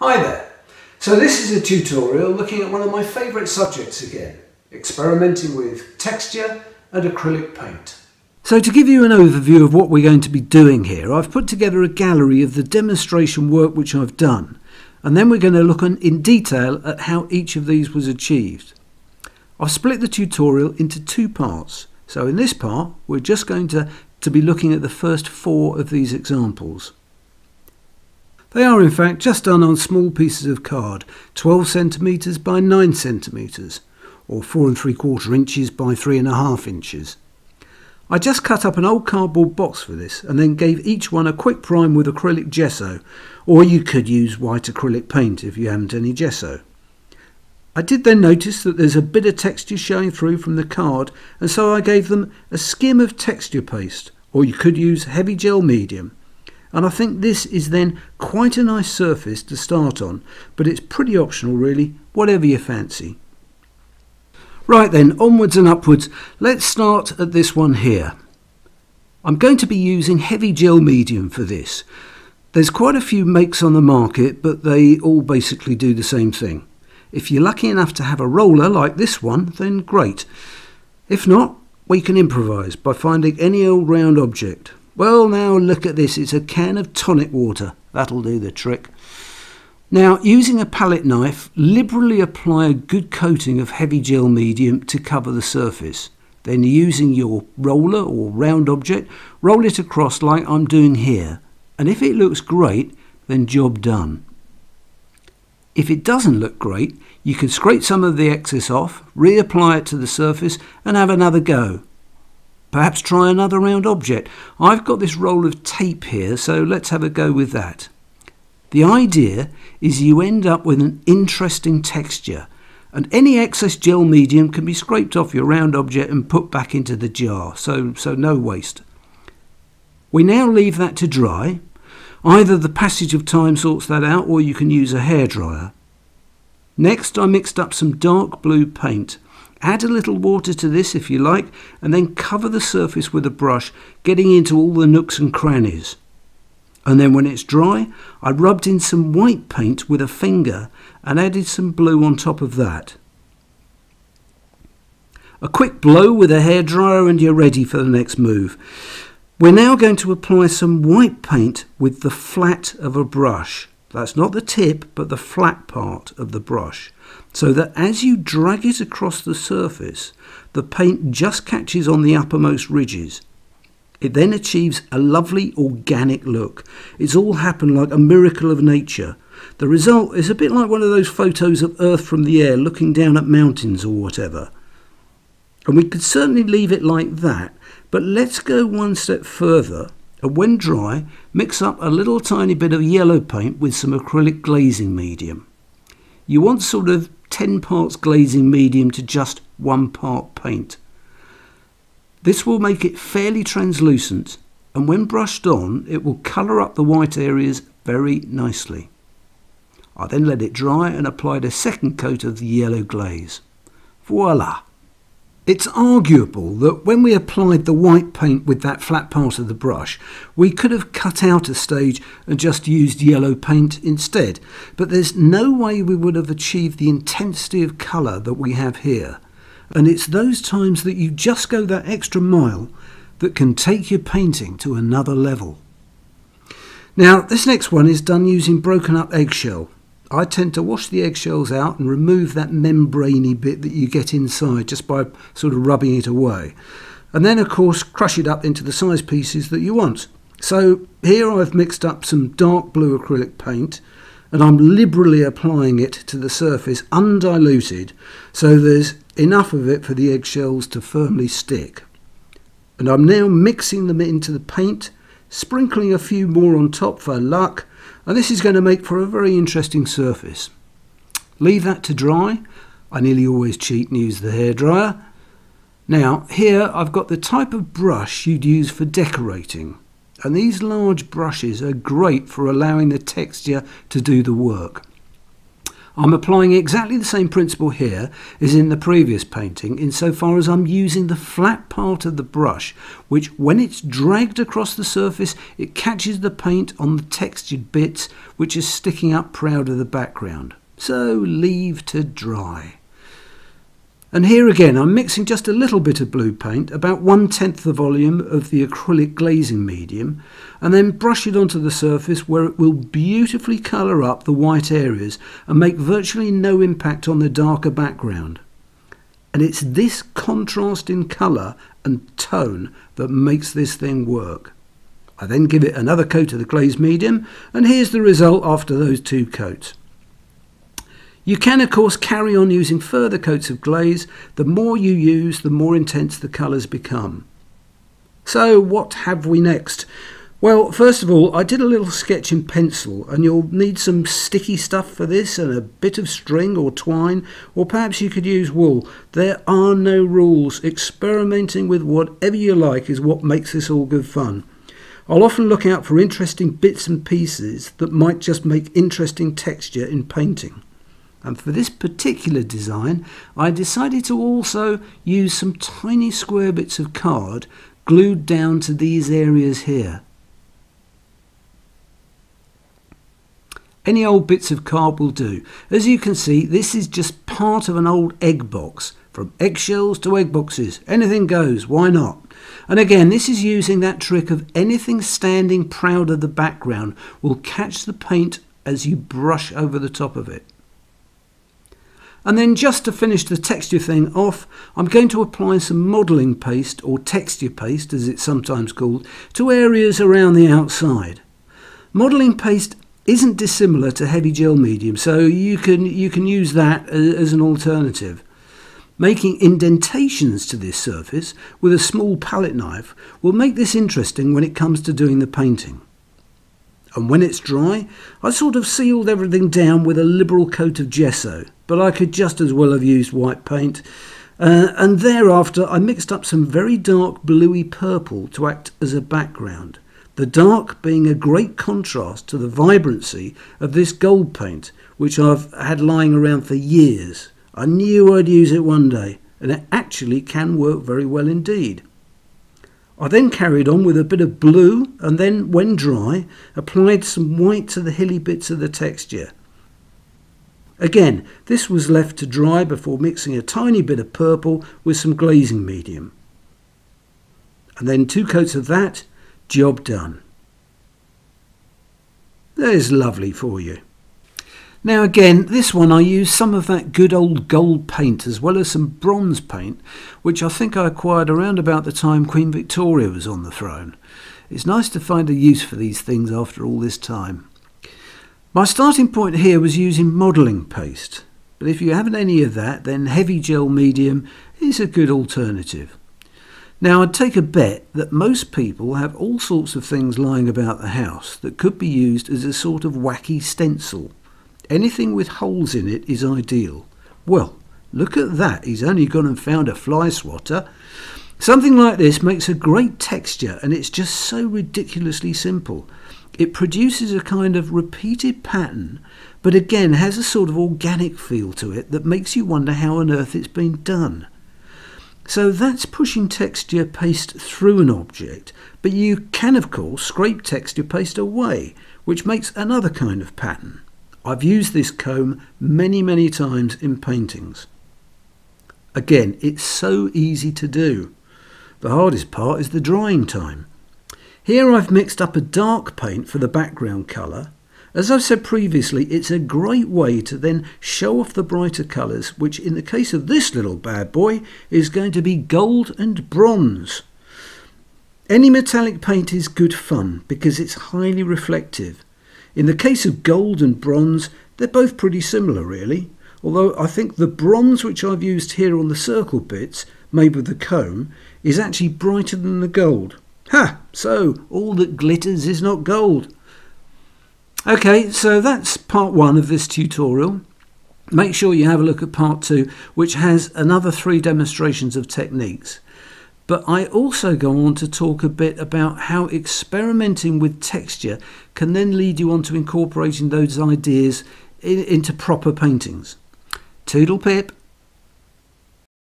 Hi there. So this is a tutorial looking at one of my favourite subjects again, experimenting with texture and acrylic paint. So to give you an overview of what we're going to be doing here, I've put together a gallery of the demonstration work which I've done, and then we're going to look in detail at how each of these was achieved. I've split the tutorial into two parts. So in this part we're just going to be looking at the first 4 of these examples. They are in fact just done on small pieces of card, 12 centimetres by 9 centimetres, or 4 3/4 inches by 3.5 inches. I just cut up an old cardboard box for this and then gave each one a quick prime with acrylic gesso, or you could use white acrylic paint if you haven't any gesso. I did then notice that there's a bit of texture showing through from the card, and so I gave them a skim of texture paste, or you could use heavy gel medium. And I think this is then quite a nice surface to start on, but it's pretty optional really, whatever you fancy. Right then, onwards and upwards, let's start at this one here. I'm going to be using heavy gel medium for this. There's quite a few makes on the market, but they all basically do the same thing. If you're lucky enough to have a roller like this one, then great. If not, we can improvise by finding any old round object. Well, now look at this, it's a can of tonic water. That'll do the trick. Now, using a palette knife, liberally apply a good coating of heavy gel medium to cover the surface. Then using your roller or round object, roll it across like I'm doing here. And if it looks great, then job done. If it doesn't look great, you can scrape some of the excess off, reapply it to the surface and have another go. Perhaps try another round object. I've got this roll of tape here, so let's have a go with that. The idea is you end up with an interesting texture, and any excess gel medium can be scraped off your round object and put back into the jar, so no waste. We now leave that to dry. Either the passage of time sorts that out, or you can use a hairdryer. Next, I mixed up some dark blue paint. Add a little water to this if you like, and then cover the surface with a brush, getting into all the nooks and crannies. And then when it's dry, I rubbed in some white paint with a finger and added some blue on top of that. A quick blow with a hairdryer and you're ready for the next move. We're now going to apply some white paint with the flat of a brush. That's not the tip, but the flat part of the brush, so that as you drag it across the surface, the paint just catches on the uppermost ridges. It then achieves a lovely organic look. It's all happened like a miracle of nature. The result is a bit like one of those photos of Earth from the air looking down at mountains or whatever. And we could certainly leave it like that, but let's go one step further. And when dry, mix up a little tiny bit of yellow paint with some acrylic glazing medium. You want sort of 10 parts glazing medium to just 1 part paint. This will make it fairly translucent, and when brushed on, it will colour up the white areas very nicely. I then let it dry and applied a second coat of the yellow glaze. Voila! It's arguable that when we applied the white paint with that flat part of the brush, we could have cut out a stage and just used yellow paint instead, but there's no way we would have achieved the intensity of colour that we have here. And it's those times that you just go that extra mile that can take your painting to another level. Now, this next one is done using broken up eggshell. I tend to wash the eggshells out and remove that membraney bit that you get inside just by sort of rubbing it away. And then, of course, crush it up into the size pieces that you want. So here I've mixed up some dark blue acrylic paint, and I'm liberally applying it to the surface undiluted, so there's enough of it for the eggshells to firmly stick. And I'm now mixing them into the paint, sprinkling a few more on top for luck, and this is going to make for a very interesting surface. Leave that to dry. I nearly always cheat and use the hairdryer. Now here I've got the type of brush you'd use for decorating, and these large brushes are great for allowing the texture to do the work. I'm applying exactly the same principle here as in the previous painting, insofar as I'm using the flat part of the brush, which when it's dragged across the surface, it catches the paint on the textured bits which are sticking up proud of the background. So leave to dry. And here again I'm mixing just a little bit of blue paint, about 1/10 the volume of the acrylic glazing medium, and then brush it onto the surface where it will beautifully colour up the white areas and make virtually no impact on the darker background. And it's this contrast in colour and tone that makes this thing work. I then give it another coat of the glaze medium, and here's the result after those 2 coats. You can of course carry on using further coats of glaze. The more you use, the more intense the colours become. So what have we next? Well, first of all, I did a little sketch in pencil, and you'll need some sticky stuff for this and a bit of string or twine, or perhaps you could use wool. There are no rules. Experimenting with whatever you like is what makes this all good fun. I'll often look out for interesting bits and pieces that might just make interesting texture in painting. And for this particular design, I decided to also use some tiny square bits of card glued down to these areas here. Any old bits of card will do. As you can see, this is just part of an old egg box. From eggshells to egg boxes, anything goes, why not? And again, this is using that trick of anything standing proud of the background will catch the paint as you brush over the top of it. And then just to finish the texture thing off, I'm going to apply some modelling paste, or texture paste as it's sometimes called, to areas around the outside. Modelling paste isn't dissimilar to heavy gel medium, so you can use that as an alternative. Making indentations to this surface with a small palette knife will make this interesting when it comes to doing the painting. And when it's dry, I sort of sealed everything down with a liberal coat of gesso, but I could just as well have used white paint. And thereafter I mixed up some very dark bluey purple to act as a background. The dark being a great contrast to the vibrancy of this gold paint, which I've had lying around for years. I knew I'd use it one day, and it actually can work very well indeed. I then carried on with a bit of blue, and then, when dry, applied some white to the hilly bits of the texture. Again, this was left to dry before mixing a tiny bit of purple with some glazing medium. And then 2 coats of that, job done. There's lovely for you. Now again, this one I used some of that good old gold paint as well as some bronze paint, which I think I acquired around about the time Queen Victoria was on the throne. It's nice to find a use for these things after all this time. My starting point here was using modelling paste, but if you haven't any of that, then heavy gel medium is a good alternative. Now I'd take a bet that most people have all sorts of things lying about the house that could be used as a sort of wacky stencil. Anything with holes in it is ideal. Well, look at that, he's only gone and found a fly swatter. Something like this makes a great texture, and it's just so ridiculously simple. It produces a kind of repeated pattern, but again has a sort of organic feel to it that makes you wonder how on earth it's been done. So that's pushing texture paste through an object, but you can of course scrape texture paste away, which makes another kind of pattern. I've used this comb many times in paintings. Again, it's so easy to do. The hardest part is the drying time. Here I've mixed up a dark paint for the background colour. As I've said previously, it's a great way to then show off the brighter colours, which in the case of this little bad boy is going to be gold and bronze. Any metallic paint is good fun because it's highly reflective. In the case of gold and bronze, they're both pretty similar really, although I think the bronze which I've used here on the circle bits, made with the comb, is actually brighter than the gold. Ha! So, all that glitters is not gold. Okay, so that's part 1 of this tutorial. Make sure you have a look at part 2, which has another 3 demonstrations of techniques. But I also go on to talk a bit about how experimenting with texture can then lead you on to incorporating those ideas into proper paintings. Toodle pip.